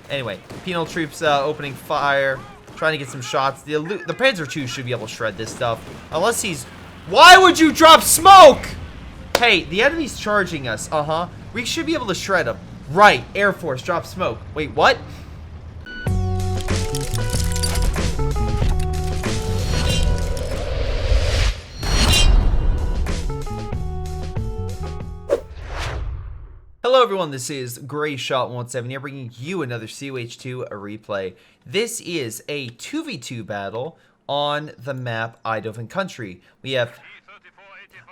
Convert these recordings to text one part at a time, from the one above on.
Anyway, penal troops opening fire, trying to get some shots. The Panzer II should be able to shred this stuff. Unless he's... Why would you drop smoke? Hey, the enemy's charging us. Uh-huh. We should be able to shred them. Right. Air Force, drop smoke. Wait, what? Hello everyone, this is Greyshot17 here, bringing you another COH2 replay. This is a 2v2 battle on the map Eindhoven Country. We have,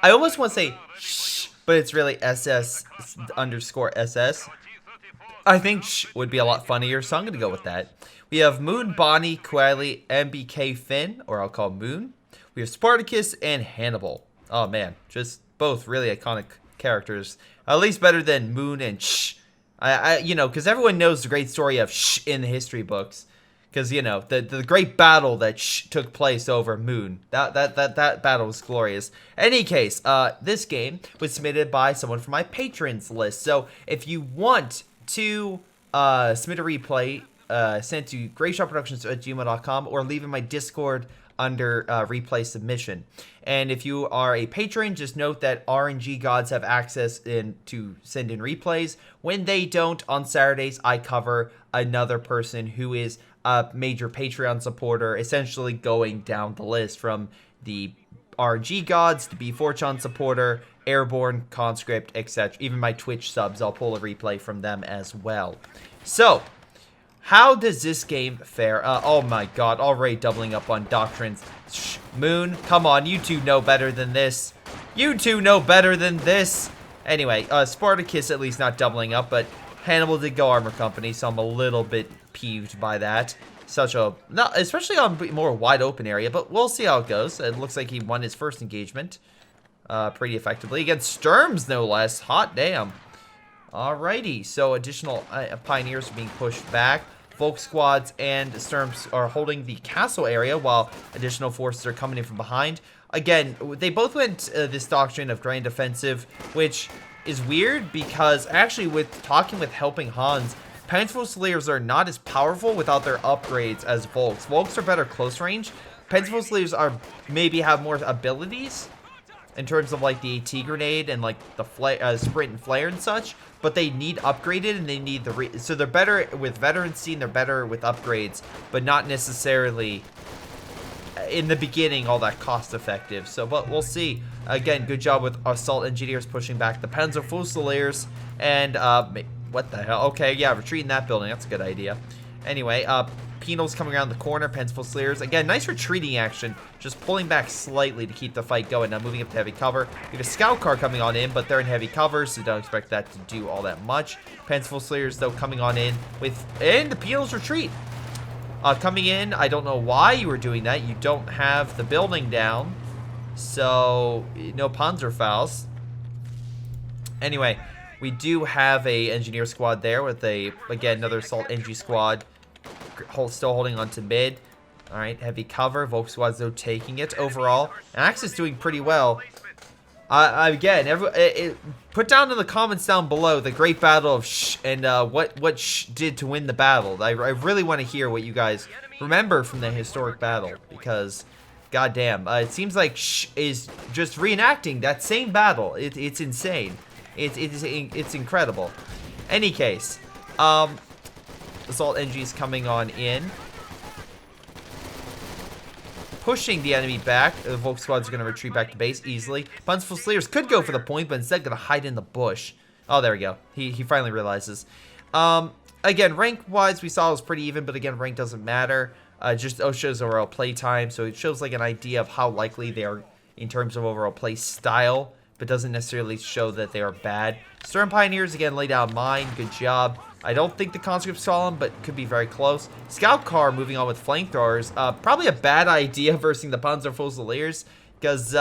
I almost want to say shh, but it's really SS_SS. I think shh would be a lot funnier, so I'm going to go with that. We have Moon, Bonnie, Quayle, MBK Finn, or I'll call Moon. We have Spartycus and Hannibal. Oh man, just both really iconic characters. At least better than Moon and Shh. You know, because everyone knows the great story of Shh in the history books. Because, you know, the great battle that Shh took place over Moon. That battle was glorious. Any case, this game was submitted by someone from my patrons list. So, if you want to submit a replay, send to greyshotproductions@gmail.com or leave in my Discord under replay submission. And if you are a patron, just note that RNG gods have access to send in replays. When they don't, on Saturdays, I cover another person who is a major Patreon supporter, essentially going down the list from the RNG gods to B4chan supporter, Airborne, Conscript, etc. Even my Twitch subs, I'll pull a replay from them as well. So, how does this game fare? Oh my god, already doubling up on doctrines. Shh, Moon, come on, you two know better than this. You two know better than this. Anyway, Spartacus at least not doubling up, but Hannibal did go armor company, so I'm a little bit peeved by that. Especially on a more wide open area, but we'll see how it goes. It looks like he won his first engagement pretty effectively against Sturms, no less. Hot damn. Alrighty, so additional pioneers are being pushed back. Volk squads and Sturms are holding the castle area while additional forces are coming in from behind. Again, they both went this doctrine of grand defensive, which is weird because actually with talking with Helping Hans, Panzerfußleers are not as powerful without their upgrades as Volks. Volks are better close range. Panzerfußleers are maybe have more abilities in terms of like the AT grenade and like the sprint and flare and such, but they need upgraded and they need so they're better with veterancy and they're better with upgrades, but not necessarily in the beginning all that cost effective. So, but we'll see. Again, good job with assault engineers pushing back the Panzerfußleers and what the hell? Okay, yeah, retreating that building. That's a good idea. Anyway, Penal's coming around the corner. Panzerfußleers. Again, nice retreating action. Just pulling back slightly to keep the fight going. Now moving up to heavy cover. We have a scout car coming on in, but they're in heavy cover, so don't expect that to do all that much. Panzerfußleers, though, coming on in and the Penal's retreat. Coming in, I don't know why you were doing that. You don't have the building down, so no Panzerfaust. Anyway, we do have a engineer squad there with again, another assault NG squad. Still holding on to mid. Alright, heavy cover. Volk squad's though taking it overall. Axe is doing pretty well. Again, put down in the comments down below the great battle of Shh and what Shh did to win the battle. I really want to hear what you guys remember from the historic battle because, goddamn, it seems like Shh is just reenacting that same battle. It's insane. It's incredible. Any case, assault NG's coming on in, pushing the enemy back. The Volk squad's going to retreat back to base easily. Panzerfußleers could go for the point, but instead going to hide in the bush. Oh, there we go. He finally realizes. Again, rank-wise, we saw it was pretty even, but again, rank doesn't matter. Just shows overall play time, so it shows like an idea of how likely they are in terms of overall play style, but doesn't necessarily show that they are bad. Sturm Pioneers, again, lay down mine. Good job. I don't think the conscripts saw him, but could be very close. Scout car moving on with flamethrowers. Probably a bad idea versus the Panzerfußleers, because,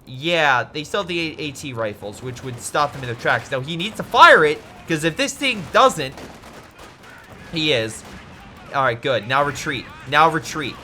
yeah, they still have the AT rifles, which would stop them in their tracks. Now, he needs to fire it, because if this thing doesn't, he is. Alright, good. Now retreat. Now retreat.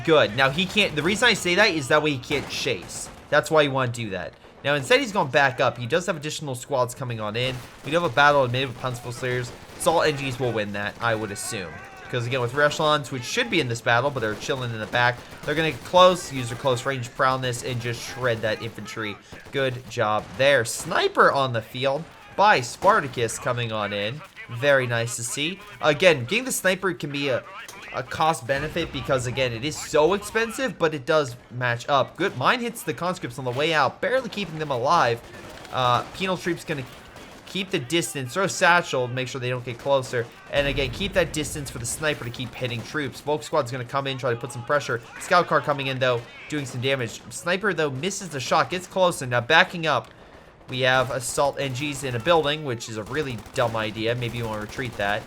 Good. Now, he can't... The reason I say that is that way he can't chase. That's why you want to do that. Now, instead he's going back up. He does have additional squads coming on in. We do have a battle in mid with Panzerfußleers. Assault NGs will win that, I would assume. Because again, with echelons, which should be in this battle, but they're chilling in the back, they're going to get close, use their close range prowess, and just shred that infantry. Good job there. Sniper on the field by Spartycus coming on in. Very nice to see. Again, getting the sniper can be a cost benefit because, again, it is so expensive, but it does match up. Good. Mine hits the conscripts on the way out, barely keeping them alive. Penal Troop's going to keep the distance, throw satchel, make sure they don't get closer, and again, keep that distance for the sniper to keep hitting troops. Volk Squad's going to come in, try to put some pressure. Scout car coming in, though, doing some damage. Sniper, though, misses the shot, gets closer. Now, backing up, we have assault NGs in a building, which is a really dumb idea. Maybe you want to retreat that.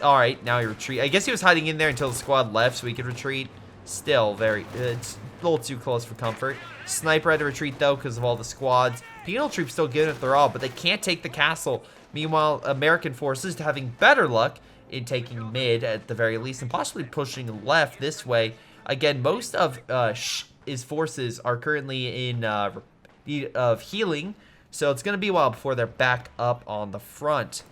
Alright, now he retreat. I guess he was hiding in there until the squad left so he could retreat. Still, it's a little too close for comfort. Sniper had to retreat, though, because of all the squads. Penal Troops still giving it their all, but they can't take the castle. Meanwhile, American forces having better luck in taking mid, at the very least, and possibly pushing left this way. Again, most of his forces are currently in need of healing, so it's going to be a while before they're back up on the front.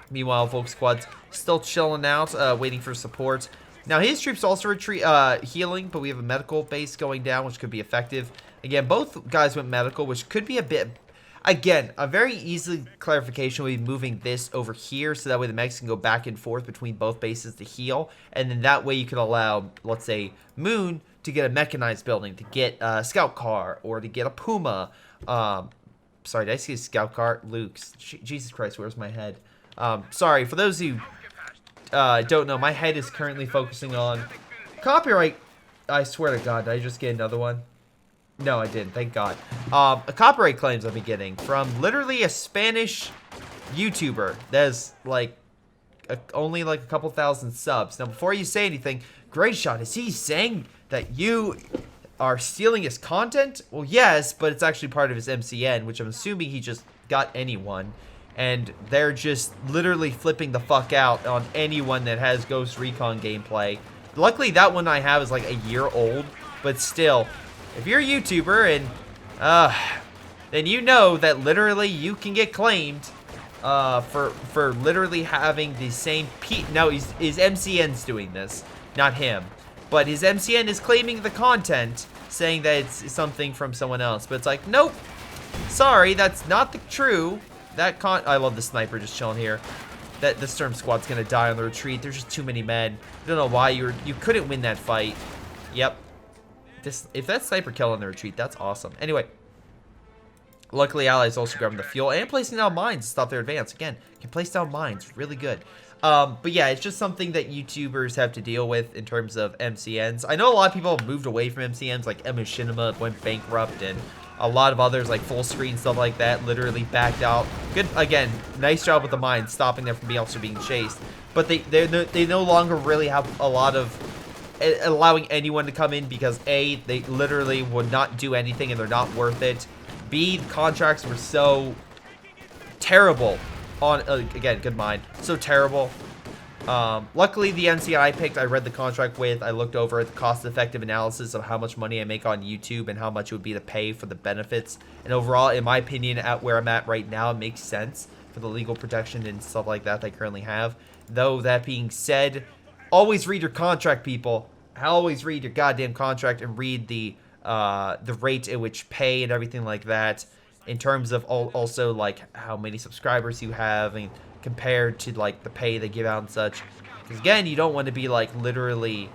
Meanwhile, Volk Squad's still chilling out, waiting for support. Now, his troops also retreat, healing, but we have a medical base going down, which could be effective. Again, both guys went medical, which could be a bit... Again, a very easy clarification would be moving this over here, so that way the mechs can go back and forth between both bases to heal. And then that way you could allow, let's say, Moon to get a mechanized building, to get a scout car, or to get a Puma. Sorry, did I see a scout car? Luke's. Jesus Christ, where's my head? Sorry, for those who don't know, my head is currently focusing on copyright. I swear to God, did I just get another one? No, I didn't. Thank God. A copyright claims I've been getting from literally a Spanish YouTuber that is like only like a couple thousand subs. Now, before you say anything, Greyshot, is he saying that you are stealing his content? Well, yes, but it's actually part of his MCN, which I'm assuming he just got anyone. And they're just literally flipping the fuck out on anyone that has Ghost Recon gameplay. Luckily, that one I have is like a year old, but still, if you're a YouTuber and then you know that literally you can get claimed for literally having the same no, his MCN's doing this, not him, but his MCN is claiming the content, saying that it's something from someone else. But it's like, nope, sorry, that's not the true. I love the sniper just chilling here. The Sturm Squad's gonna die on the retreat. There's just too many men. I don't know why you couldn't win that fight. Yep. If that sniper kill on the retreat, that's awesome. Anyway, luckily Allies also grabbing the fuel and placing down mines to stop their advance. Again, can place down mines, really good. But yeah, it's just something that YouTubers have to deal with in terms of MCNs. I know a lot of people have moved away from MCNs, like Emma Shinema went bankrupt, and a lot of others, like Full Screen, stuff like that, literally backed out. Good, again, nice job with the mines, stopping them from being chased. But they no longer really have a lot of allowing anyone to come in because A, they literally would not do anything and they're not worth it. B, the contracts were so terrible on, again, good mine, so terrible. Luckily, the MCN I picked, I read the contract with, I looked over at the cost-effective analysis of how much money I make on YouTube and how much it would be to pay for the benefits. And overall, in my opinion, at where I'm at right now, it makes sense for the legal protection and stuff like that I currently have. Though, that being said, always read your contract, people. Always read your goddamn contract and read the rate at which pay and everything like that. In terms of also, like, how many subscribers you have and compared to, like, the pay they give out and such. Because, again, you don't want to be, like, literally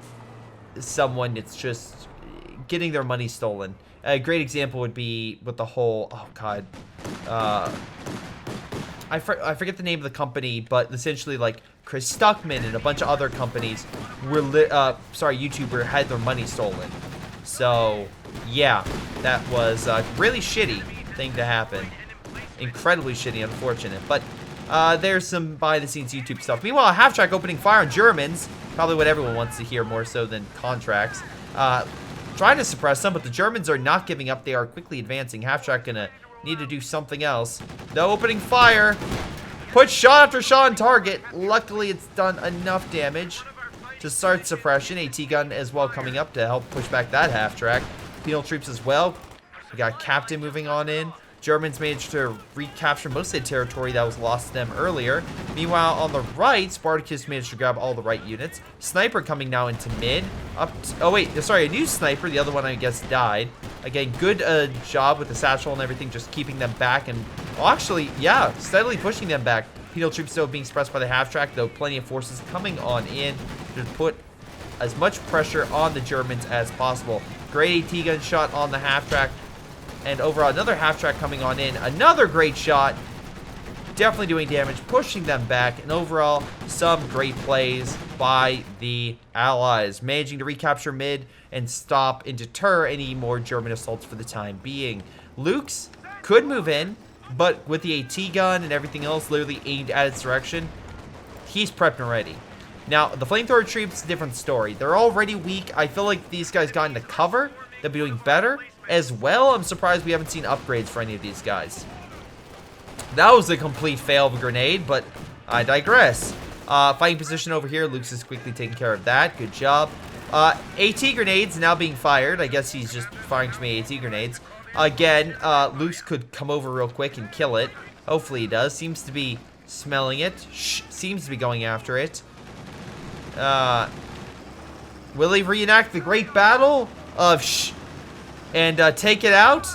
someone that's just getting their money stolen. A great example would be with the whole, oh, God. I forget the name of the company, but essentially, like, Chris Stuckman and a bunch of other companies were, YouTuber had their money stolen. So, yeah, that was a really shitty thing to happen. Incredibly shitty, unfortunate. But there's some behind-the-scenes YouTube stuff. Meanwhile, Half-Track opening fire on Germans. Probably what everyone wants to hear more so than contracts. Trying to suppress them, but the Germans are not giving up. They are quickly advancing. Half-Track gonna need to do something else. The opening fire. Put shot after shot on target. Luckily, it's done enough damage to start suppression. AT gun as well coming up to help push back that Half-Track. Penal troops as well. We got Captain moving on in. Germans managed to recapture most of the territory that was lost to them earlier. Meanwhile, on the right, Spartycus managed to grab all the right units. Sniper coming now into mid. Oh wait, sorry, a new sniper. The other one, I guess, died. Again, good job with the satchel and everything, just keeping them back. And, well, actually, yeah, steadily pushing them back. Penal troops, though, being suppressed by the half-track, though plenty of forces coming on in to put as much pressure on the Germans as possible. Great AT gun shot on the half-track. And overall, another half-track coming on in. Another great shot. Definitely doing damage, pushing them back. And overall, some great plays by the Allies. Managing to recapture mid and stop and deter any more German assaults for the time being. Luke's could move in, but with the AT gun and everything else literally aimed at its direction, he's prepped and ready. Now, the flamethrower troops, different story. They're already weak. I feel like these guys got into cover. They'll be doing better. As well, I'm surprised we haven't seen upgrades for any of these guys. That was a complete fail of a grenade, but I digress. Fighting position over here. Luke's is quickly taking care of that. Good job. AT grenades now being fired. I guess he's just firing too many AT grenades. Again, Luke's could come over real quick and kill it. Hopefully he does. Seems to be smelling it. Seems to be going after it. Will he reenact the great battle of and take it out?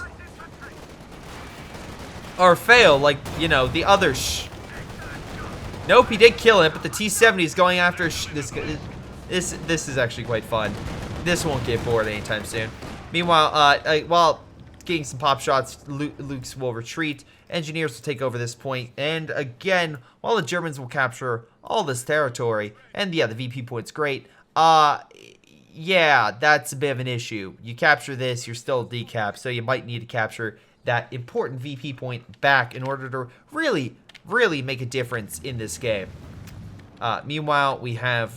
Or fail, like, you know, the other Nope, he did kill it, but the T-70 is going after this is actually quite fun. This won't get bored anytime soon. Meanwhile, while getting some pop shots, Luke's will retreat. Engineers will take over this point. And again, while the Germans will capture all this territory, and yeah, the VP point's great, yeah, that's a bit of an issue. You capture this, you're still decapped, so you might need to capture that important VP point back in order to really, really make a difference in this game. Meanwhile, we have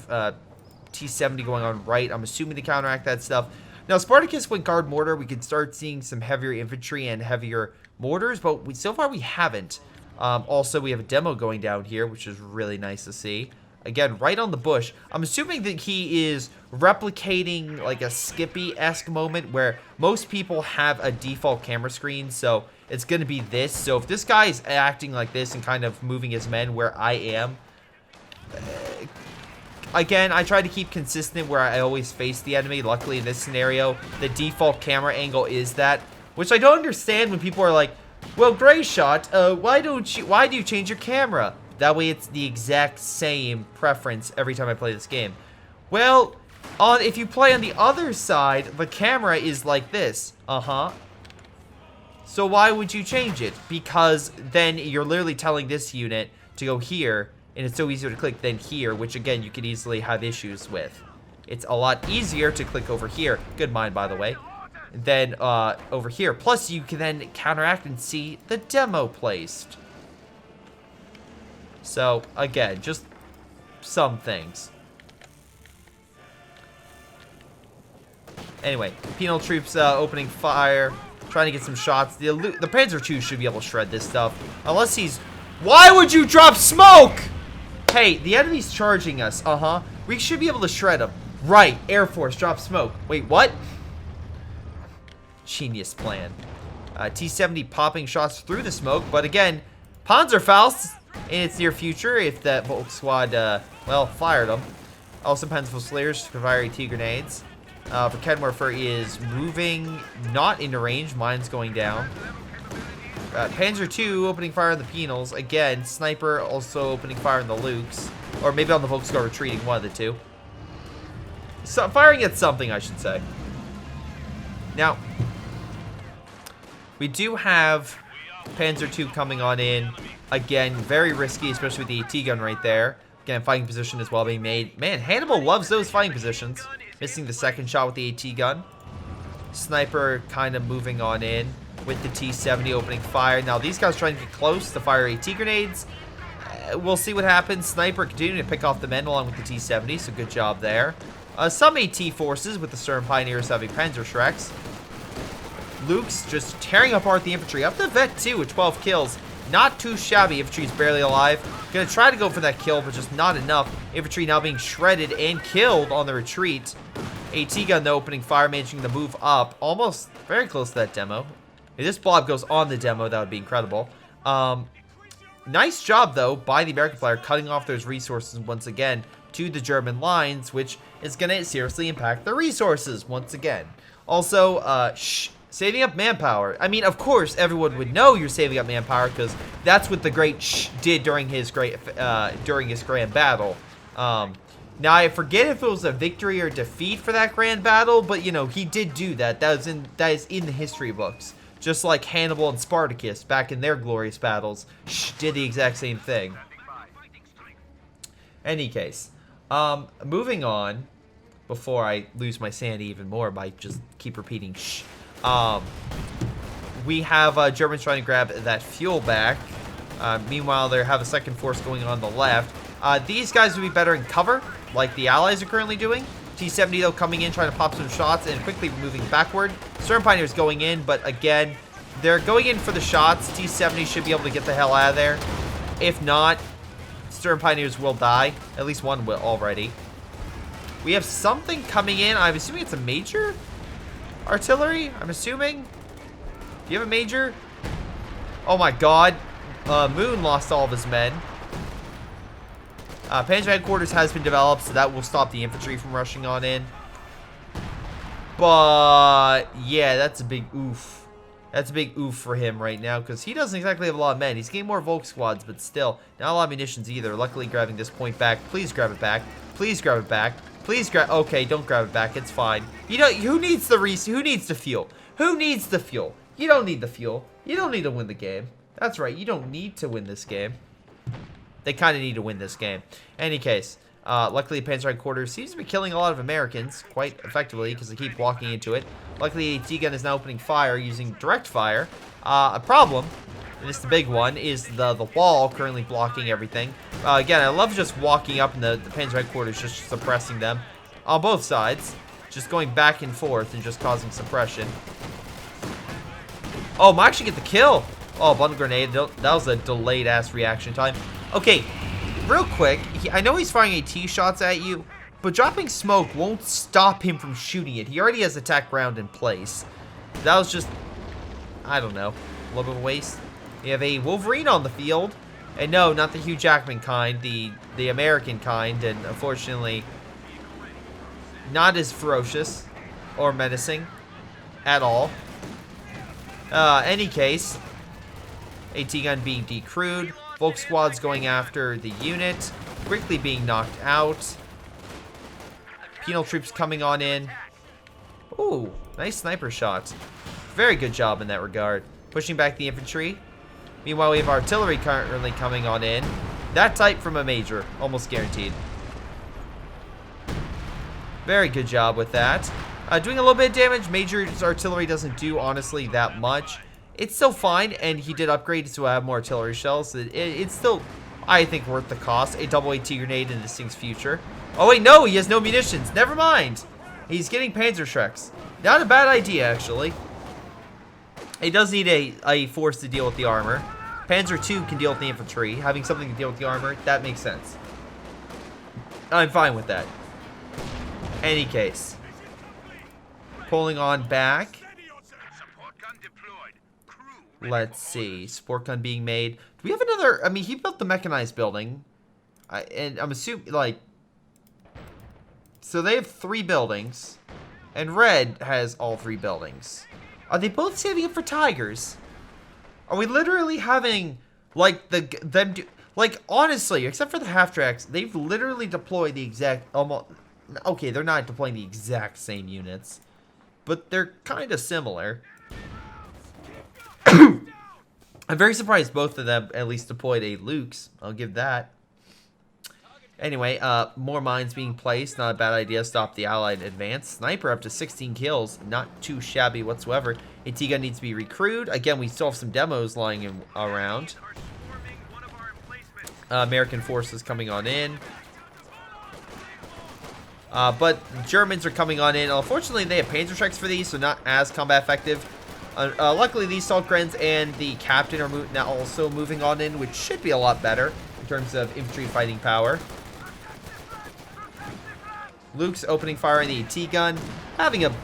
T-70 going on right. I'm assuming to counteract that stuff. Now, Spartacus went guard mortar. We could start seeing some heavier infantry and heavier mortars, but so far we haven't. Also, we have a demo going down here, which is really nice to see. Again, right on the bush. I'm assuming that he is replicating like a Skippy-esque moment where most people have a default camera screen, so it's going to be this. So if this guy is acting like this and kind of moving his men where I am, again, I try to keep consistent where I always face the enemy. Luckily, in this scenario, the default camera angle is that, which I don't understand when people are like, well, Greyshot, why do you change your camera? That way it's the exact same preference every time I play this game. Well, if you play on the other side, the camera is like this. So why would you change it? Because then you're literally telling this unit to go here, and it's so easier to click than here, which again, you could easily have issues with. It's a lot easier to click over here. Good mind, by the way. Than over here. Plus, you can then counteract and see the demo placed. So, again, just some things. Anyway, penal troops opening fire, trying to get some shots. The Panzer II should be able to shred this stuff. Unless he's... Why would you drop smoke? Hey, the enemy's charging us. We should be able to shred him. Right, Air Force, drop smoke. Wait, what? Genius plan. T-70 popping shots through the smoke, but again, Panzerfaust in its near future if that Volk squad, well, fired them. Also, Panzer Slayers can fire AT grenades. For Kenwerfer is moving, not into range. Mine's going down. Panzer II opening fire on the Penals. Again, Sniper also opening fire on the Lukes. Or maybe on the Volkswagen retreating, one of the two. So, firing at something, I should say. Now, we do have Panzer II coming on in. Again, very risky, especially with the AT gun right there. Again, fighting position as well being made. Man, Hannibal loves those fighting positions. Missing the second shot with the AT gun. Sniper kind of moving on in with the T-70 opening fire. Now, these guys trying to get close to fire AT grenades. We'll see what happens. Sniper continuing to pick off the men along with the T-70, so good job there. Some AT forces with the Stern Pioneers having Panzer Shreks. Luke's just tearing apart the infantry. Up the Vet too with 12 kills. Not too shabby. Infantry's barely alive. Gonna try to go for that kill, but just not enough. Infantry now being shredded and killed on the retreat. AT gun, though, opening fire, managing to move up. Almost very close to that demo. If this blob goes on the demo, that would be incredible. Nice job, though, by the American player cutting off those resources once again to the German lines, which is going to seriously impact the resources once again. Also, saving up manpower. I mean, of course, everyone would know you're saving up manpower because that's what the Great did during his grand battle. Now, I forget if it was a victory or defeat for that grand battle, but, you know, he did do that. That is in the history books. Just like Hannibal and Spartacus back in their glorious battles did the exact same thing. Any case, moving on, before I lose my sanity even more by just keep repeating we have Germans trying to grab that fuel back. Meanwhile, they have a second force going on the left. These guys would be better in cover, like the Allies are currently doing. T-70, though, coming in, trying to pop some shots and quickly moving backward. Stern Pioneers going in, but again, they're going in for the shots. T-70 should be able to get the hell out of there. If not, Stern Pioneers will die. At least one will already. We have something coming in. I'm assuming it's a major artillery. I'm assuming. Do you have a major? Oh my god. Moon lost all of his men. Panzer headquarters has been developed, so that will stop the infantry from rushing on in. But yeah, that's a big oof. That's a big oof for him right now, because he doesn't exactly have a lot of men. He's getting more Volk squads, but still, not a lot of munitions either. Luckily, grabbing this point back. Please grab it back. Please grab it back. Please grab. Okay, don't grab it back. It's fine. You know who needs the Who needs the fuel? Who needs the fuel? You don't need the fuel. You don't need to win the game. That's right. You don't need to win this game. They kind of need to win this game. In any case, luckily, Panzer headquarters seems to be killing a lot of Americans quite effectively because they keep walking into it. Luckily, a T-gun is now opening fire using direct fire. A problem, and it's the big one, is the wall currently blocking everything. Again, I love just walking up and the Panzer headquarters just suppressing them on both sides. Just going back and forth and just causing suppression. Oh, might actually get the kill. Oh, bundle grenade. That was a delayed-ass reaction time. Okay, real quick, I know he's firing AT shots at you, but dropping smoke won't stop him from shooting it. He already has attack ground in place. That was just, I don't know, a little bit of a waste. We have a Wolverine on the field, and no, not the Hugh Jackman kind, the American kind, and unfortunately, not as ferocious or menacing at all. Any case, AT gun being decrewed. Volk squads going after the unit, quickly being knocked out. Penal troops coming on in. Ooh, nice sniper shot. Very good job in that regard. Pushing back the infantry. Meanwhile, we have artillery currently coming on in. That type from a major, almost guaranteed. Very good job with that. Doing a little bit of damage. Major's artillery doesn't do, honestly, that much. It's still fine, and he did upgrade to have more artillery shells. It's still, I think, worth the cost. A double AT grenade in this thing's future. Oh, wait, no, he has no munitions. Never mind. He's getting Panzer Shreks. Not a bad idea, actually. He does need a force to deal with the armor. Panzer II can deal with the infantry. Having something to deal with the armor, that makes sense. I'm fine with that. Any case. Pulling on back. Let's see. Support gun being made. Do we have another? I mean, he built the mechanized building. And I'm assuming, like... So they have 3 buildings. And Red has all 3 buildings. Are they both saving up for Tigers? Are we literally having, like, them do... Like, honestly, except for the half-tracks, they've literally deployed the exact... Okay, they're not deploying the exact same units. But they're kind of similar. I'm very surprised both of them at least deployed a Luke's. I'll give that. Anyway, more mines being placed. Not a bad idea. Stop the Allied advance. Sniper up to 16 kills. Not too shabby whatsoever. AT gun needs to be recruited. Again, we still have some demos lying around. American forces coming on in. But Germans are coming on in. Unfortunately, they have Panzer Shreks for these, so not as combat effective. Luckily, these Saltgrens and the captain are now also moving on in, which should be a lot better in terms of infantry fighting power. Luke's opening fire on the AT gun, having a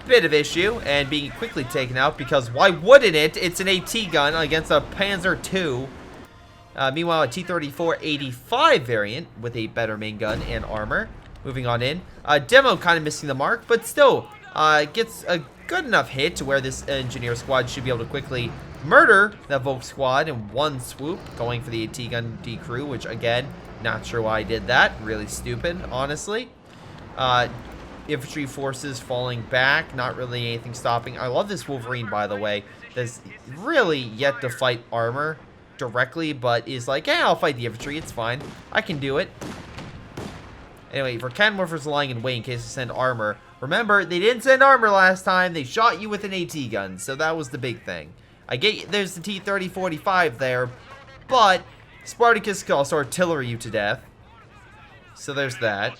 bit of issue and being quickly taken out because why wouldn't it? It's an AT gun against a Panzer II. Meanwhile, a T-34-85 variant with a better main gun and armor. Moving on in. Demo kind of missing the mark, but still gets a good enough hit to where this engineer squad should be able to quickly murder that Volk squad in one swoop, going for the AT gun decrew, which again, not sure why I did that. Really stupid, honestly. Infantry forces falling back, not really anything stopping. I love this Wolverine, by the way. That's really yet to fight armor directly, but is like, yeah, I'll fight the infantry. It's fine. I can do it. Anyway, for cannon morphers lying in wait in case they send armor. Remember, they didn't send armor last time. They shot you with an AT gun, so that was the big thing. I get there's the T-30-45 there, but Spartycus could also artillery you to death. So there's that.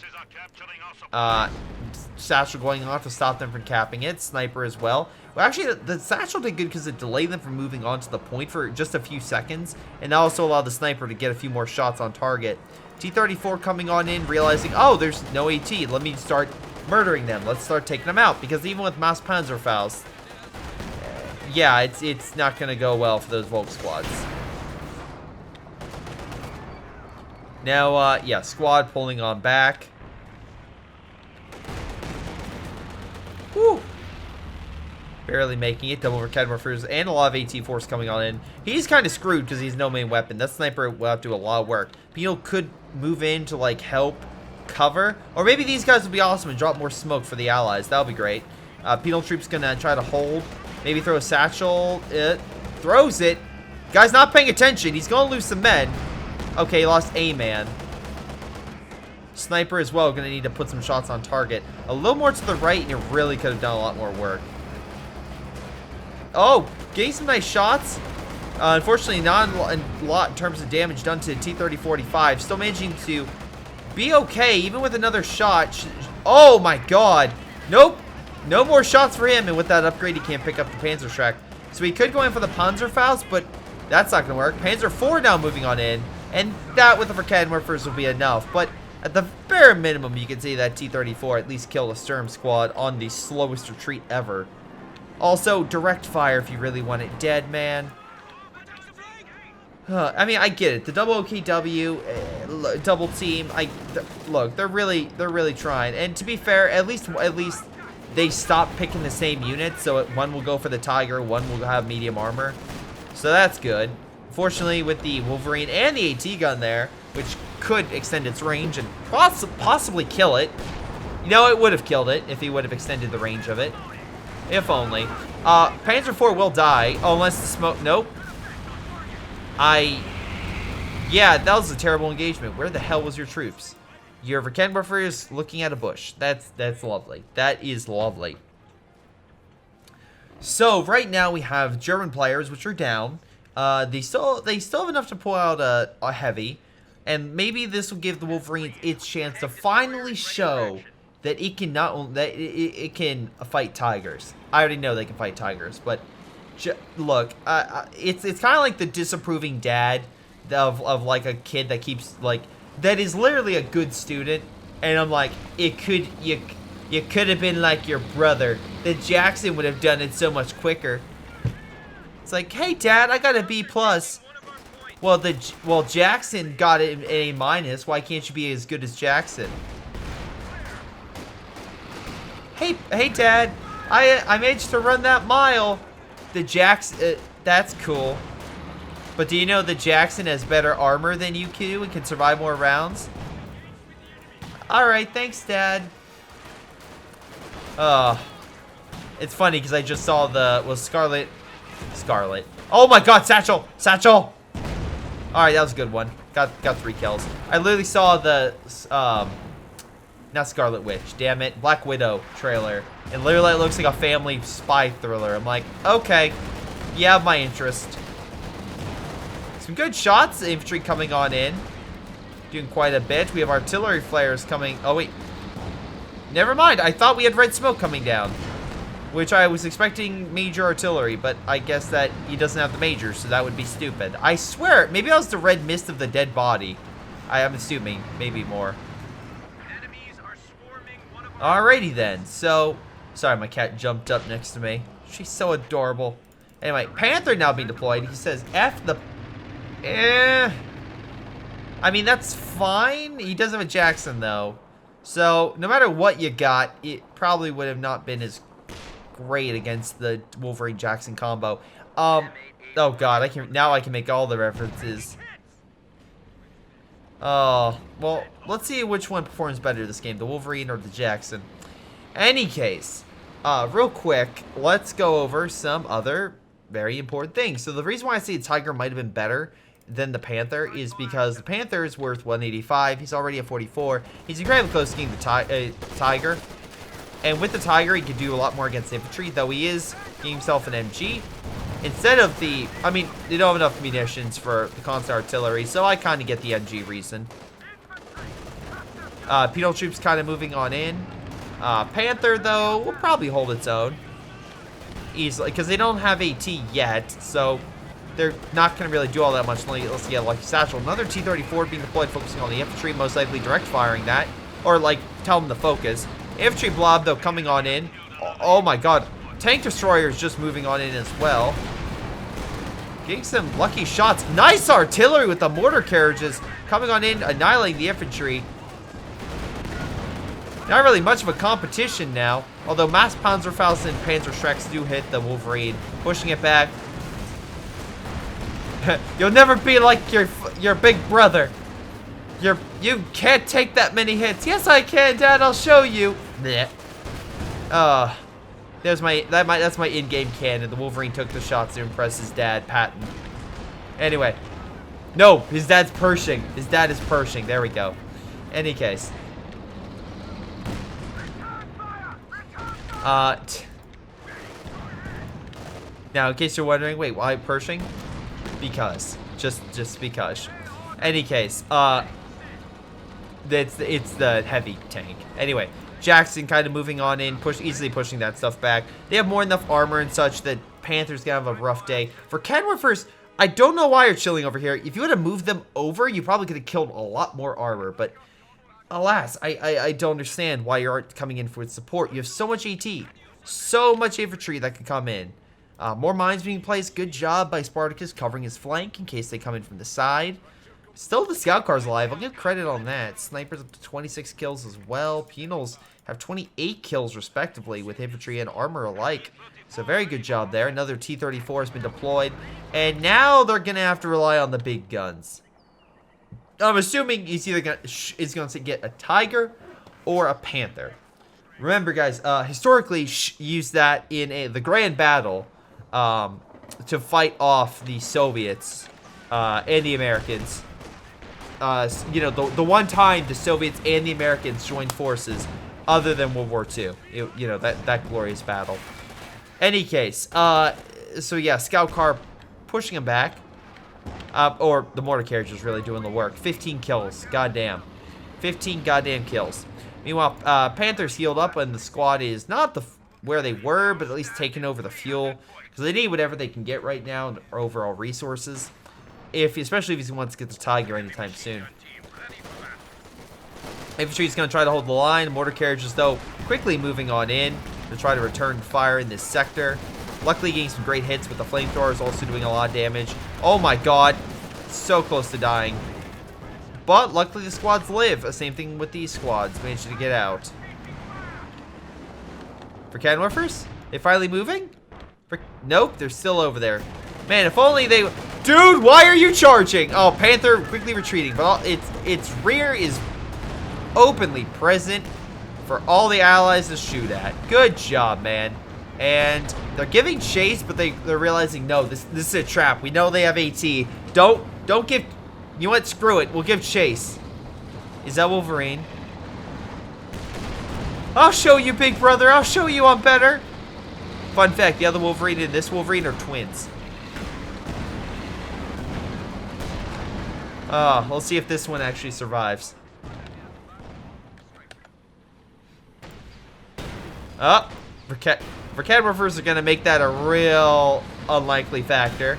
Satchel going off to stop them from capping it. Sniper as well. Well, actually, the Satchel did good because it delayed them from moving on to the point for just a few seconds, and also allowed the Sniper to get a few more shots on target. T-34 coming on in, realizing, oh, there's no AT. Let me start murdering them. Let's start taking them out, because even with Mass Panzerfaust, yeah, it's not going to go well for those Volk squads. Now, yeah, squad pulling on back. Woo! Barely making it. Double overhead morphers and a lot of AT force coming on in. He's kind of screwed because he's no main weapon. That sniper will have to do a lot of work. Pino could move in to, like, help cover. Or maybe these guys would be awesome and drop more smoke for the allies. That would be great. Penal Troop's going to try to hold. Maybe throw a satchel. It throws it. Guy's not paying attention. He's going to lose some men. Okay, he lost a man. Sniper as well. Going to need to put some shots on target. A little more to the right, and it really could have done a lot more work. Oh, getting some nice shots. Unfortunately, not a lot in terms of damage done to T-30-45. Still managing to be okay, even with another shot. Oh my god. Nope. No more shots for him, and with that upgrade, he can't pick up the Panzerschreck. So he could go in for the Panzerfaust, but that's not going to work. Panzer IV now moving on in, and that with the Verkad Morphers will be enough. But at the bare minimum, you can see that T-34 at least killed a Sturm squad on the slowest retreat ever. Also, direct fire if you really want it dead, man. I mean, I get it. The double OKW, double team. Look, they're really trying. And to be fair, at least they stopped picking the same units. So one will go for the Tiger, one will have medium armor. So that's good. Fortunately, with the Wolverine and the AT gun there, which could extend its range and possibly kill it. You know, it would have killed it if he would have extended the range of it. If only. Panzer IV will die. Oh, unless the smoke... Nope. Yeah, that was a terrible engagement. Where the hell was your troops? Your Verkenwerfer is looking at a bush. That's lovely. That is lovely. So, right now we have German players, which are down. They still have enough to pull out a heavy. And maybe this will give the Wolverines its chance to finally show that it can not only it can fight tigers. I already know they can fight tigers, but look, it's kind of like the disapproving dad of like a kid that keeps that is literally a good student, and I'm like, you could have been like your brother. That Jackson would have done it so much quicker. It's like, hey dad, I got a B+. Well, Jackson got it an A-. Why can't you be as good as Jackson? Hey, Dad. I managed to run that mile. The Jackson, that's cool. But do you know that Jackson has better armor than you do and can survive more rounds? All right, thanks, Dad. It's funny because I just saw Scarlet. Oh my God, Satchel. All right, that was a good one. Got 3 kills. I literally saw the not Scarlet Witch, damn it, Black Widow trailer. And literally it looks like a family spy thriller. I'm like, okay, you have my interest. Some good shots, infantry coming on in. Doing quite a bit. We have artillery flares coming. Oh, wait. Never mind. I thought we had red smoke coming down. Which I was expecting major artillery, but I guess that he doesn't have the major, so that would be stupid. I swear, maybe that was the red mist of the dead body. I am assuming. Maybe more. Alrighty then. So, Sorry, my cat jumped up next to me. She's so adorable. Anyway, Panther now being deployed. He says, F the... I mean, that's fine. He does have a Jackson, though. So, no matter what you got, it probably would have not been as great against the Wolverine-Jackson combo. Oh, God. Now I can make all the references. Oh, well, let's see which one performs better this game, the Wolverine or the Jackson. Any case, real quick, let's go over some other very important things. So the reason why I say the Tiger might have been better than the Panther is because the Panther is worth 185. He's already at 44. He's incredibly close to getting the Tiger. And with the Tiger, he can do a lot more against infantry, though he is getting himself an MG. Instead of the... I mean, they don't have enough munitions for the constant artillery, so I kind of get the MG reason. Penal troops kind of moving on in. Panther, though, will probably hold its own easily, because they don't have AT yet, so they're not going to really do all that much. Let's get a Lucky Satchel. Another T-34 being deployed, focusing on the infantry, most likely direct firing that, or, like, tell them to focus. Infantry blob, though, coming on in. Oh, my God. Tank destroyers just moving on in as well. Getting some lucky shots. Nice artillery with the mortar carriages coming on in, annihilating the infantry. Not really much of a competition now, although mass Panzerfaust and Panzerschrecks do hit the Wolverine, pushing it back. You'll never be like your big brother. You can't take that many hits. Yes, I can, Dad. I'll show you. That's my in-game canon. The Wolverine took the shots to impress his dad, Patton. Anyway, no, his dad's Pershing. His dad is Pershing. There we go. Any case. Now, in case you're wondering, wait, why Pershing? Because. Just because. Any case, it's the heavy tank. Anyway, Jackson kind of moving on in, easily pushing that stuff back. They have more than enough armor and such that Panthers gonna have a rough day. For Kenworthers, I don't know why you're chilling over here. If you would have moved them over, you probably could have killed a lot more armor, but alas, I don't understand why you aren't coming in for support. You have so much AT, so much infantry that can come in. More mines being placed. Good job by Spartycus covering his flank in case they come in from the side. Still the scout car's alive. I'll give credit on that. Snipers up to 26 kills as well. Penals have 28 kills respectively with infantry and armor alike. So very good job there. Another T-34 has been deployed. And now they're going to have to rely on the big guns. I'm assuming he's either going to get a Tiger or a Panther. Remember, guys, historically, used that in the Grand Battle to fight off the Soviets and the Americans. You know, the one time the Soviets and the Americans joined forces other than World War II. You know, that glorious battle. Any case, so yeah, scout car pushing him back. Or the mortar carriage is really doing the work. 15 kills. Goddamn. 15 goddamn kills. Meanwhile, Panthers healed up and the squad is not where they were, but at least taking over the fuel. Because they need whatever they can get right now and overall resources. Especially if he wants to get the Tiger anytime soon. Infantry is going to try to hold the line. Mortar carriages, though, quickly moving on in to try to return fire in this sector. Luckily getting some great hits with the flamethrowers, also doing a lot of damage. Oh my god. So close to dying. But luckily the squads live. Same thing with these squads. Managed to get out. For Kenworthers? They finally moving? Nope, they're still over there. Man, if only they... Dude, why are you charging? Oh, Panther quickly retreating. But its rear is openly present for all the allies to shoot at. Good job, man. And they're giving chase, but they're realizing, no, this is a trap. We know they have AT. Don't give... You know what? Screw it. We'll give chase. Is that Wolverine? I'll show you, big brother. I'll show you I'm better. Fun fact, the other Wolverine and this Wolverine are twins. We'll see if this one actually survives. Kenworthers are going to make that a real unlikely factor.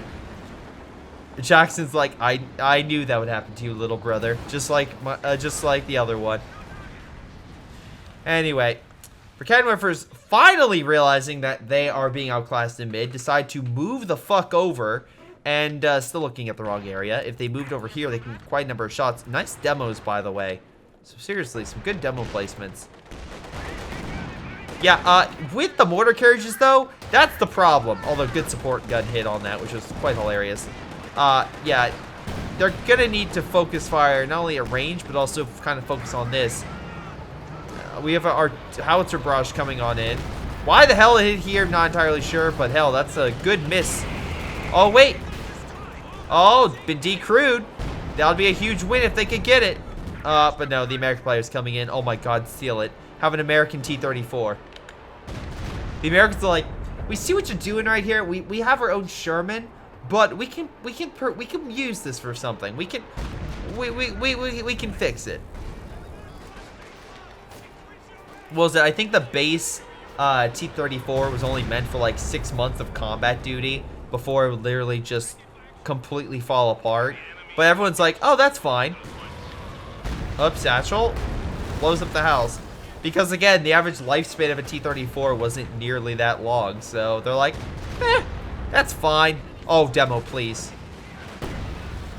Jackson's like, I knew that would happen to you, little brother. Just like the other one. Anyway, Verkanwerfers, finally realizing that they are being outclassed in mid, decide to move the fuck over. And still looking at the wrong area. If they moved over here, they can get quite a number of shots. Nice demos, by the way. So seriously, some good demo placements. Yeah, with the mortar carriages, though, that's the problem. Although good support gun hit on that, which was quite hilarious. Yeah, they're going to need to focus fire, not only at range, but also kind of focus on this. We have our howitzer barrage coming on in. Why the hell it hit here, not entirely sure, but hell, that's a good miss. Oh, wait. Oh, been decrewed. That would be a huge win if they could get it. But no, the American player's coming in. Oh my god, steal it. Have an American T-34. The Americans are like, we see what you're doing right here. We have our own Sherman, but we can use this for something. We can fix it. What was it? I think the base T-34 was only meant for like 6 months of combat duty before it would literally just completely fall apart. But everyone's like, oh, that's fine. Oops, satchel. Blows up the house. Because again, the average lifespan of a T-34 wasn't nearly that long. So they're like, that's fine. Oh, demo, please.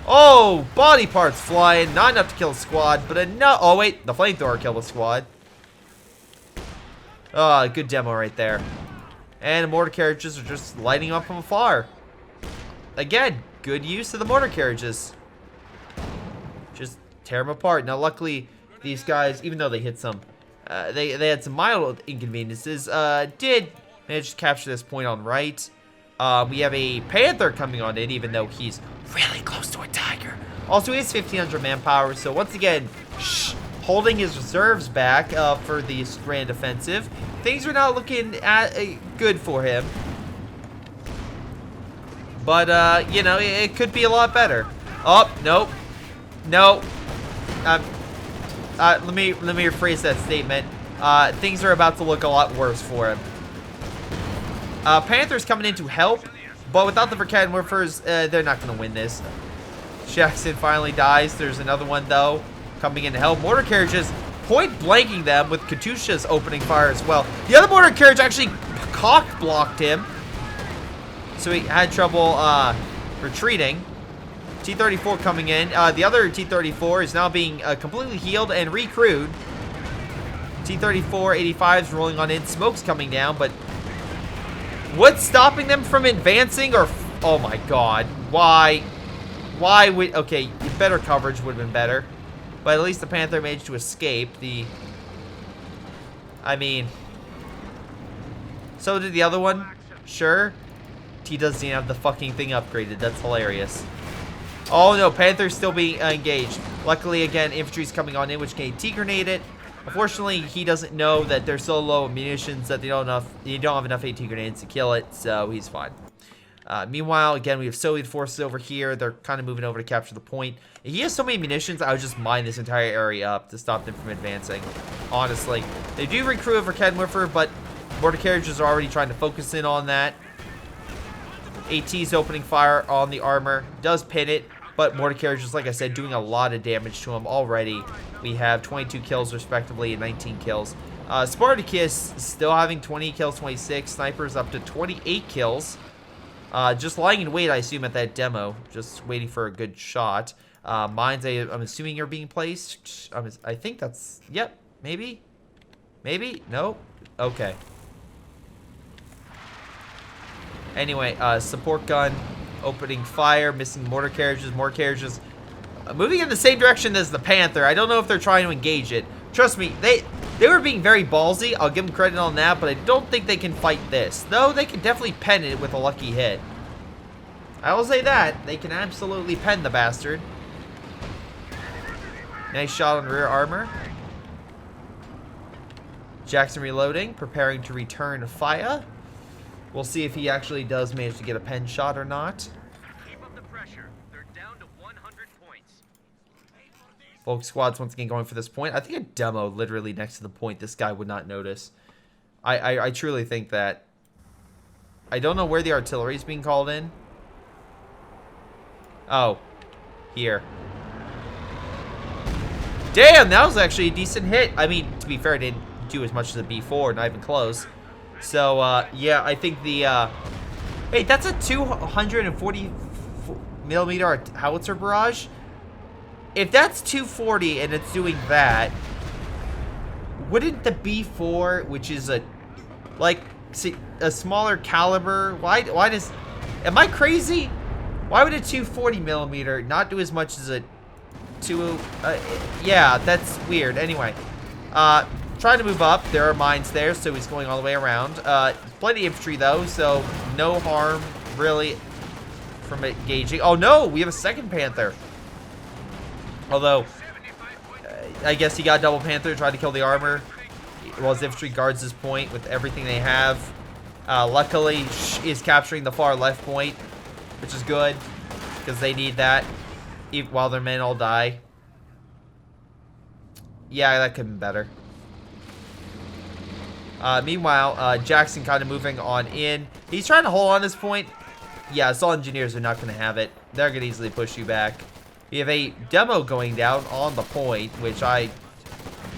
Oh, body parts flying. Not enough to kill a squad, but enough. Oh, wait, the flamethrower killed a squad. Oh, good demo right there. And the mortar carriages are just lighting up from afar. Again, good use of the mortar carriages. Just tear them apart. Now, luckily, these guys, even though they hit some, they had some mild inconveniences, did manage to capture this point on right. We have a Panther coming on in, even though he's really close to a Tiger. Also, he has 1,500 manpower, so once again, holding his reserves back for the grand offensive. Things are not looking good for him. But, you know, it could be a lot better. Oh, nope. No. Let me rephrase that statement. Things are about to look a lot worse for him. Panthers coming in to help, but without the Verkanwerfers, they're not going to win this. Jackson finally dies. There's another one, though, coming in to help. Mortar carriages point blanking them with Katyusha's opening fire as well. The other mortar carriage actually cock blocked him, so he had trouble retreating. T-34 coming in. The other T-34 is now being completely healed and recrewed. T-34 85 is rolling on in. Smoke's coming down, but what's stopping them from advancing? Or oh my god, why would, okay, better coverage would have been better, but at least the Panther managed to escape. I mean, so did the other one. Sure, T doesn't even have the fucking thing upgraded. That's hilarious. Oh no, Panther's still being engaged. Luckily, again, infantry's coming on in, which can T-grenade it. Unfortunately, he doesn't know that they're so low on munitions that you don't have enough AT grenades to kill it, so he's fine. Meanwhile, again, we have Soviet forces over here. They're kind of moving over to capture the point. He has so many munitions, I would just mine this entire area up to stop them from advancing. Honestly, they do recruit over Verkanwerfer, but mortar carriages are already trying to focus in on that. AT's opening fire on the armor, does pin it, but mortar carriages, like I said, doing a lot of damage to him already. We have 22 kills respectively and 19 kills. Spartycus still having 20 kills, 26. Snipers up to 28 kills. Just lying in wait, I assume, at that demo. Just waiting for a good shot. Mines, I'm assuming, are being placed. I think that's, yep, maybe? Maybe? No? Okay. Anyway, support gun opening fire, missing mortar carriages. Mortar carriages moving in the same direction as the Panther. I don't know if they're trying to engage it. Trust me, they were being very ballsy. I'll give them credit on that, but I don't think they can fight this. Though they can definitely pen it with a lucky hit. I will say that. They can absolutely pen the bastard. Nice shot on rear armor. Jackson reloading, preparing to return fire. We'll see if he actually does manage to get a pen shot or not. Keep up the pressure. They're down to 100 points. Both squads once again going for this point. I think a demo literally next to the point this guy would not notice. I truly think that. I don't know where the artillery is being called in. Oh, here. Damn, that was actually a decent hit. I mean, to be fair, it didn't do as much as a B4, not even close. So, yeah, I think the, wait, that's a 240 millimeter howitzer barrage? If that's 240 and it's doing that, wouldn't the B4, which is a, like, a smaller caliber, why does, am I crazy? Why would a 240 millimeter not do as much as a yeah, that's weird. Anyway, trying to move up. There are mines there, so he's going all the way around. Plenty of infantry, though, so no harm, really, from engaging. Oh, no, we have a second Panther. Although, I guess he got double Panther, tried to kill the armor, while his infantry guards his point with everything they have. Luckily, is capturing the far left point, which is good, because they need that while their men all die. Yeah, that could have been better. Meanwhile, Jackson kind of moving on in. He's trying to hold on this point. Yeah, assault engineers are not going to have it. They're going to easily push you back. We have a demo going down on the point, which I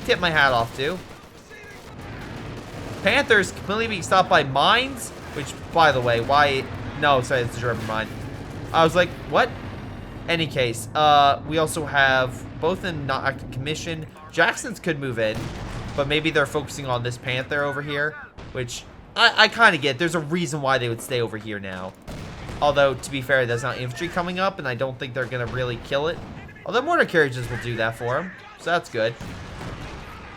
tip my hat off to. Panthers completely being stopped by mines, which, by the way, why? No, sorry, it's a German mine. I was like, what? Any case, we also have both in not active commission. Jackson's could move in, but maybe they're focusing on this Panther over here, which I kind of get. There's a reason why they would stay over here now. Although, to be fair, there's not infantry coming up, and I don't think they're going to really kill it. Although mortar carriages will do that for them, so that's good.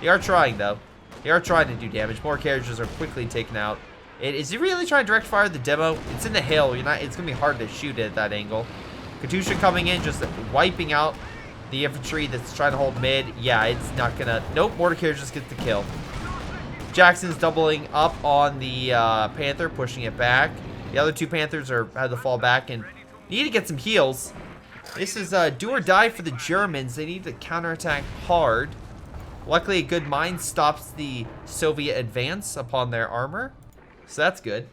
They are trying, though. They are trying to do damage. More carriages are quickly taken out. Is he really trying to direct fire the demo? It's in the hill. It's going to be hard to shoot it at that angle. Katusha coming in, just wiping out the infantry that's trying to hold mid. Yeah, it's not going to... Nope, mortar carriages get the kill. Jackson's doubling up on the Panther, pushing it back. The other two Panthers had to fall back and need to get some heals. This is do or die for the Germans. They need to counterattack hard. Luckily, a good mine stops the Soviet advance upon their armor. So that's good.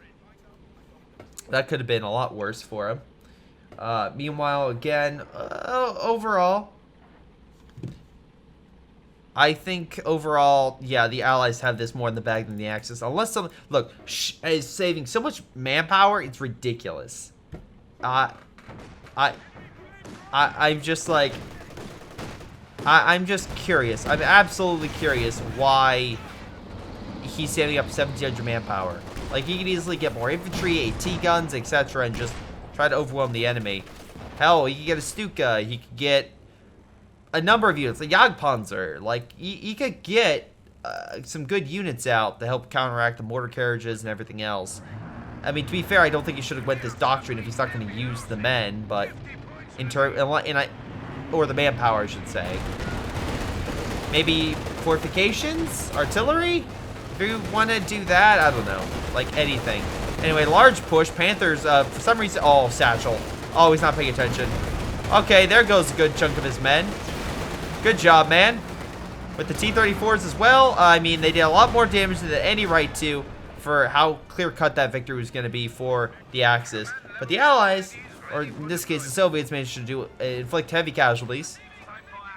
That could have been a lot worse for them. Meanwhile, again, overall, I think overall, yeah, the Allies have this more in the bag than the Axis. Unless some, look, is saving so much manpower, it's ridiculous. I'm just like, I'm just curious. I'm absolutely curious why he's saving up 1,700 manpower. Like, he could easily get more infantry, AT guns, etc., and just try to overwhelm the enemy. Hell, he could get a Stuka. He could get a number of units, a Jagdpanzer. Like, he could get some good units out to help counteract the mortar carriages and everything else. I mean, to be fair, I don't think he should have went this doctrine if he's not going to use the men, but or the manpower, I should say. Maybe fortifications, artillery. If you want to do that, I don't know, like anything. Anyway, large push. Panthers, for some reason, oh, Satchel. Oh, he's not paying attention. Okay, there goes a good chunk of his men. Good job, man. With the T-34s as well, I mean, they did a lot more damage than any right to for how clear-cut that victory was going to be for the Axis. But the Allies, or in this case the Soviets, managed to inflict heavy casualties.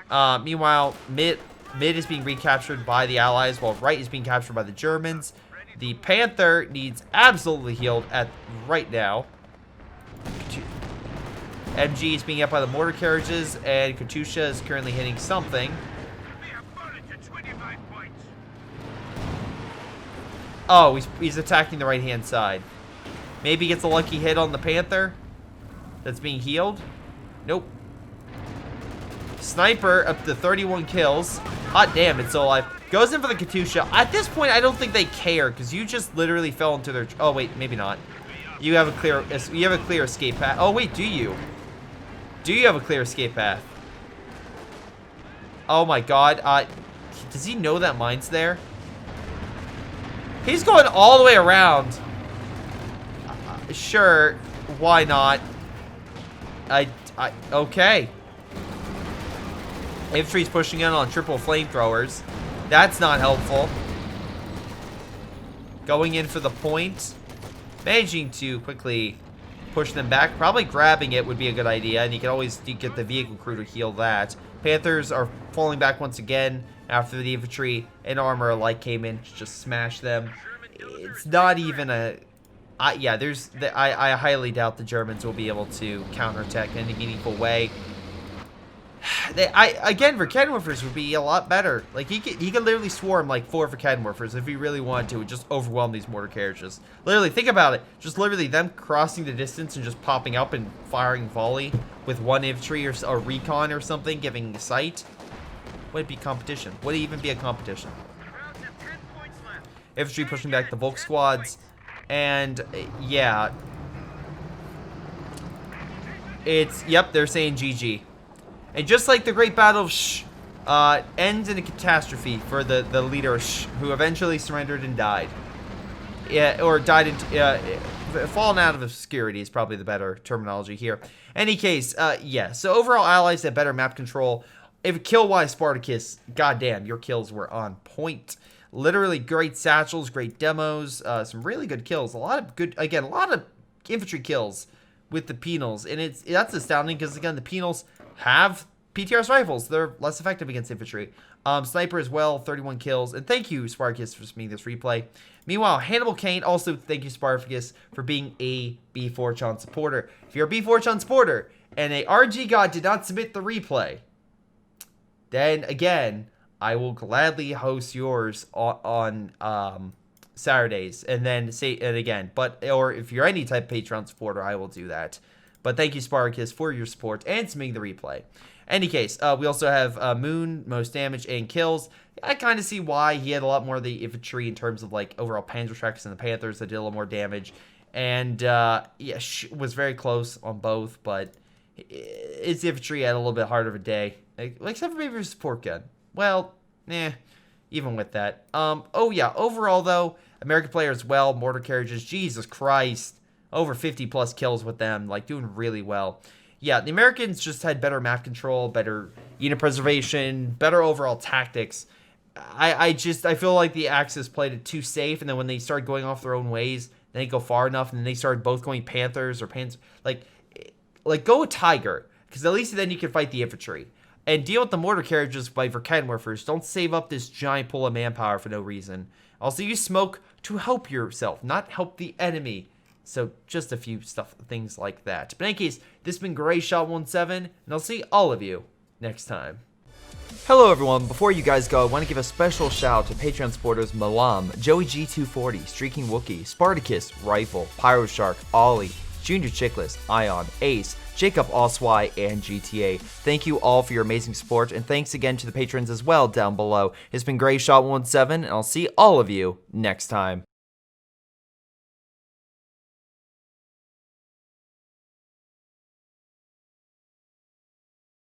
Meanwhile, mid is being recaptured by the Allies, while right is being captured by the Germans. The Panther needs absolutely healed right now. MG is being hit by the mortar carriages, and Katusha is currently hitting something. Oh, he's attacking the right-hand side. Maybe he gets a lucky hit on the Panther that's being healed. Nope. Sniper up to 31 kills. Hot damn, it's still alive. Goes in for the Katusha. At this point, I don't think they care, because you just literally fell into their... Oh, wait, maybe not. You have a clear escape path. Oh, wait, do you? Do you have a clear escape path? Oh, my God. Does he know that mine's there? He's going all the way around. Sure, why not? Okay. Infantry's pushing in on triple flamethrowers. That's not helpful. Going in for the point. Managing to quickly push them back. Probably grabbing it would be a good idea. And you can always get the vehicle crew to heal that. Panthers are falling back once again after the infantry and armor alike came in to just smash them. It's not even a... I highly doubt the Germans will be able to counterattack in any meaningful way. Again, Verkehrwerfers would be a lot better. Like, he could literally swarm like 4 Verkehrwerfers if he really wanted to and just overwhelm these mortar carriages. Literally, think about it. Just literally them crossing the distance and just popping up and firing volley with 1 infantry or recon or something, giving sight. Would it be competition? Would it even be a competition? Infantry pushing back the Volk squads. And, yeah. Yep, they're saying GG. And just like the Great Battle of ends in a catastrophe for the leader who eventually surrendered and died. Yeah, or died fallen out of obscurity is probably the better terminology here. Any case, yeah. So overall, allies had better map control. If kill-wise, Spartacus, goddamn, your kills were on point. Literally great satchels, great demos, some really good kills. A lot of infantry kills with the penals, and that's astounding because again the penals have PTRS rifles. They're less effective against infantry. Sniper as well, 31 kills. And thank you, Spartacus, for submitting this replay. Meanwhile, Hannibal Kane, also thank you, Spartacus, for being a B4chan supporter. If you're a B4chan supporter and a RG God did not submit the replay, then again, I will gladly host yours on Saturdays. And then say it again. Or if you're any type of Patreon supporter, I will do that. But thank you, Spartacus, for your support and submitting the replay. Any case, we also have Moon, most damage and kills. I kind of see why he had a lot more of the infantry in terms of like overall Panzer tracks and the Panthers that did a little more damage. And yeah, was very close on both, but his infantry had a little bit harder of a day. Except for maybe his support gun. Well, even with that. Oh yeah, overall though, American player as well, mortar carriages, Jesus Christ. Over 50 plus kills with them, like doing really well. Yeah, the Americans just had better map control, better unit preservation, better overall tactics. I feel like the Axis played it too safe, and then when they started going off their own ways, they didn't go far enough, and then they started both going Panthers or like go with Tiger, because at least then you can fight the infantry. And deal with the mortar carriages by Verkehrwerfers. Don't save up this giant pool of manpower for no reason. Also, use smoke to help yourself, not help the enemy. So just a few things like that. But in any case, this has been Greyshot17, and I'll see all of you next time. Hello everyone, before you guys go, I want to give a special shout out to Patreon supporters Milam, Joey G240, Streakingwookie, Spartycus, Rifle, Pyroshark, Ollie, JrChicklis, Ion, Ace, Jakub, Ocwieja, and GTA. Thank you all for your amazing support, and thanks again to the patrons as well down below. It's been Greyshot17, and I'll see all of you next time.